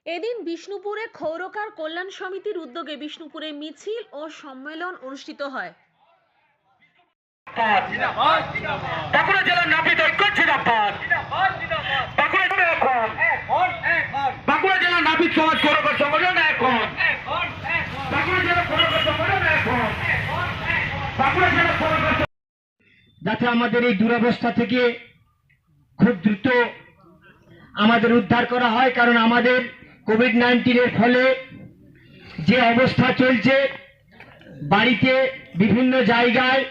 এদিন বিষ্ণুপুরে ক্ষৌরকার কল্যাণ সমিতির উদ্যোগে বিষ্ণুপুরে মিছিল ও সম্মেলন অনুষ্ঠিত হয়। বাঁকুড়া জেলার নাপিত ঐক্য জিন্দাবাদ। বাঁকুড়া জেলার নাপিত সমাজ ক্ষৌরকার সংগঠন এখন। বাঁকুড়া জেলা ক্ষৌরকার সংগঠন এখন। বাঁকুড়া জেলা ক্ষৌরকার যাতে আমাদের এই দুরবস্থা থেকে খুব দ্রুত আমাদের উদ্ধার করা হয়, কারণ আমাদের কোভিড-19 ফলে যে অবস্থা চলছে, বাড়িতে বিভিন্ন জায়গায়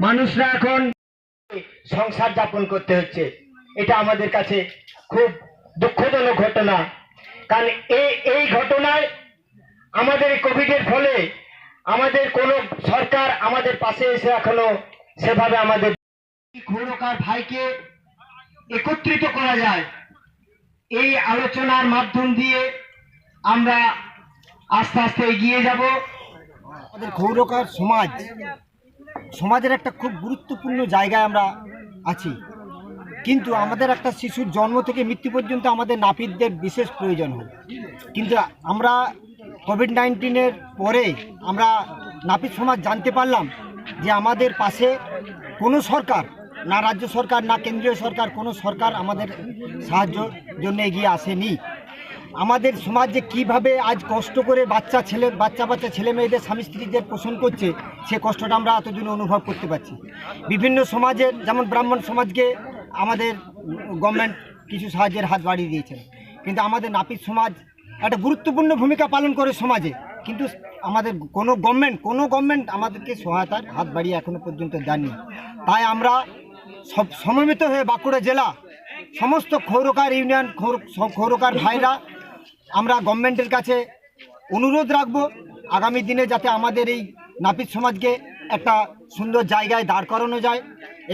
মানুষরা এখন সংসার যাপন করতে হচ্ছে। এটা আমাদের কাছে খুব দুঃখজনক ঘটনা, কারণ এই ঘটনায় আমাদের কোভিডের ফলে আমাদের কোন সরকার আমাদের পাশে এসে এখনো সেভাবে আমাদের ক্ষৌরকার ভাইকে একত্রিত করা যায়, এই আলোচনার মাধ্যম দিয়ে আমরা আস্তে আস্তে এগিয়ে যাব। আমাদের ক্ষৌরকার সমাজের একটা খুব গুরুত্বপূর্ণ জায়গায় আমরা আছি, কিন্তু আমাদের একটা শিশুর জন্ম থেকে মৃত্যু পর্যন্ত আমাদের নাপিতদের বিশেষ প্রয়োজন হয়। কিন্তু আমরা কোভিড-19 পরে আমরা নাপিত সমাজ জানতে পারলাম যে আমাদের পাশে কোনো সরকার, না রাজ্য সরকার না কেন্দ্রীয় সরকার, কোনো সরকার আমাদের সাহায্যের জন্য এগিয়ে আসেনি। আমাদের সমাজ যে কীভাবে আজ কষ্ট করে বাচ্চা ছেলে মেয়েদের স্বামী স্ত্রীদের পোষণ করছে, সে কষ্টটা আমরা এতদিন অনুভব করতে পারছি। বিভিন্ন সমাজের, যেমন ব্রাহ্মণ সমাজকে আমাদের গভর্নমেন্ট কিছু সাহায্যের হাত বাড়িয়ে দিয়েছেন, কিন্তু আমাদের নাপিত সমাজ একটা গুরুত্বপূর্ণ ভূমিকা পালন করে সমাজে, কিন্তু আমাদের কোনো গভর্নমেন্ট আমাদেরকে সহায়তার হাত বাড়িয়ে এখনো পর্যন্ত দেননি। তাই আমরা সব সমবেত হয়ে বাঁকুড়া জেলা সমস্ত ক্ষৌরকার ইউনিয়ন ক্ষৌরকার ভাইরা আমরা গভর্নমেন্টের কাছে অনুরোধ রাখব আগামী দিনে যাতে আমাদের এই নাপিত সমাজকে একটা সুন্দর জায়গায় দাঁড় করানো যায়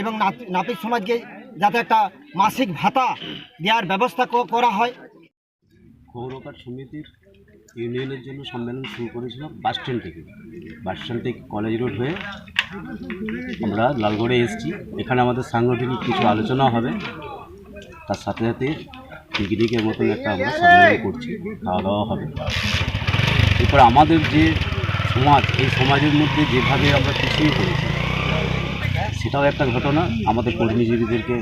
এবং নাপিত সমাজকে যাতে একটা মাসিক ভাতা দেওয়ার ব্যবস্থা করা হয়। ক্ষৌরকার সমিতির ইউনিয়নের জন্য সম্মেলন শুরু করেছিলাম বাস স্ট্যান্ড থেকে কলেজ রোড হয়ে আমরা লালগড়ে এসেছি। এখানে আমাদের সাংগঠনিক কিছু আলোচনা হবে, তার সাথে সাথে পিকনিকের মতন একটা আমরা সম্মেলন করছি, খাওয়া দাওয়া হবে। এরপর আমাদের যে সমাজ, এই সমাজের মধ্যে যেভাবে আমরা পিছিয়ে পড়েছি সেটাও একটা ঘটনা। আমাদের কর্মীজীবীদেরকে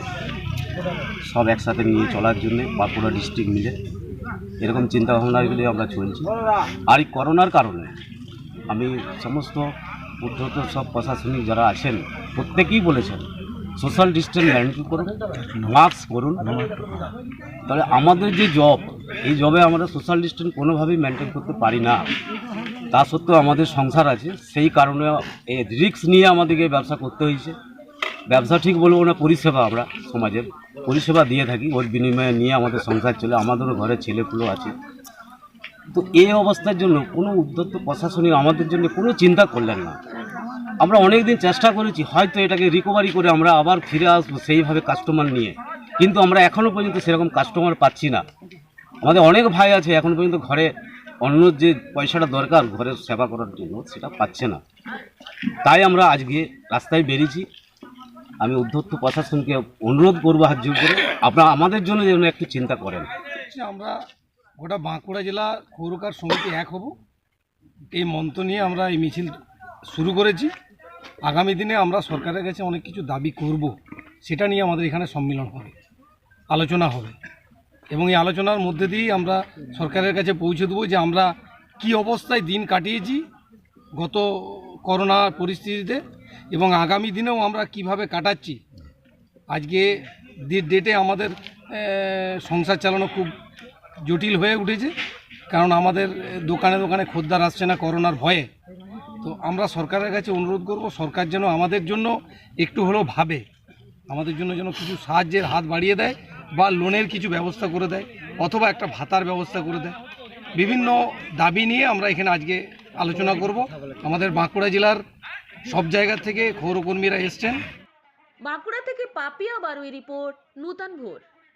সব একসাথে নিয়ে চলার জন্যে বাঁকুড়া ডিস্ট্রিক্ট মিলে এরকম চিন্তাভাবনাগুলি আমরা চলছি। আর এই করোনার কারণে আমি সমস্ত উদ্ধত সব প্রশাসনিক যারা আছেন প্রত্যেকেই বলেছেন সোশ্যাল ডিস্টেন্স মেনটেন করুন, মাস্ক পরুন। তাহলে আমাদের যে জব, এই জবে আমরা সোশ্যাল ডিস্টেন্স কোনোভাবেই মেনটেন করতে পারি না। তা সত্ত্বেও আমাদের সংসার আছে, সেই কারণে এই রিস্ক নিয়ে আমাদেরকে ব্যবসা করতে হয়েছে। ব্যবসা ঠিক বলবো না, পরিষেবা আমরা সমাজের পরিষেবা দিয়ে থাকি, ওর বিনিময়ে নিয়ে আমাদের সংসার চলে, আমাদেরও ঘরে ছেলেপুলো আছে। তো এই অবস্থার জন্য কোনো উদ্যত প্রশাসনিক আমাদের জন্য কোনো চিন্তা করলেন না। আমরা অনেক দিন চেষ্টা করেছি, হয়তো এটাকে রিকভারি করে আমরা আবার ফিরে আসবো সেইভাবে কাস্টমার নিয়ে, কিন্তু আমরা এখনও পর্যন্ত সেরকম কাস্টমার পাচ্ছি না। আমাদের অনেক ভাই আছে এখন পর্যন্ত ঘরে অন্য যে পয়সাটা দরকার ঘরের সেবা করার জন্য সেটা পাচ্ছে না। তাই আমরা আজকে রাস্তায় বেরিয়েছি। আমি উদ্ধত্ত প্রশাসনকে অনুরোধ করবো হাত জোর করে আপনারা আমাদের জন্য যেন একটু চিন্তা করেন। আমরা গোটা বাঁকুড়া জেলা ক্ষৌরকার সমিতি এক হব, এই মন্ত্র নিয়ে আমরা এই মিছিল শুরু করেছি। আগামী দিনে আমরা সরকারের কাছে অনেক কিছু দাবি করব, সেটা নিয়ে আমাদের এখানে সম্মেলন হবে, আলোচনা হবে, এবং এই আলোচনার মধ্যে দিয়েই আমরা সরকারের কাছে পৌঁছে দেবো যে আমরা কি অবস্থায় দিন কাটিয়েছি গত করোনা পরিস্থিতিতে এবং আগামী দিনেও আমরা কিভাবে কাটাচ্ছি। আজকে ডেটে আমাদের সংসার চালানো খুব জটিল হয়ে উঠেছে, কারণ আমাদের দোকানে দোকানে খদ্দের আসছে না করোনার ভয়ে। তো আমরা সরকারের কাছে অনুরোধ করব, সরকার যেন আমাদের জন্য একটু হলেও ভাবে, আমাদের জন্য যেন কিছু সাহায্যের হাত বাড়িয়ে দেয় বা লোনের কিছু ব্যবস্থা করে দেয় অথবা একটা ভাতার ব্যবস্থা করে দেয়। বিভিন্ন দাবি নিয়ে আমরা এখানে আজকে আলোচনা করব। আমাদের বাঁকুড়া জেলার সব জায়গা থেকে ক্ষৌরকর্মীরা এসছেন। বাঁকুড়া থেকে পাপিয়া বারুই রিপোর্ট, নূতন ভোর।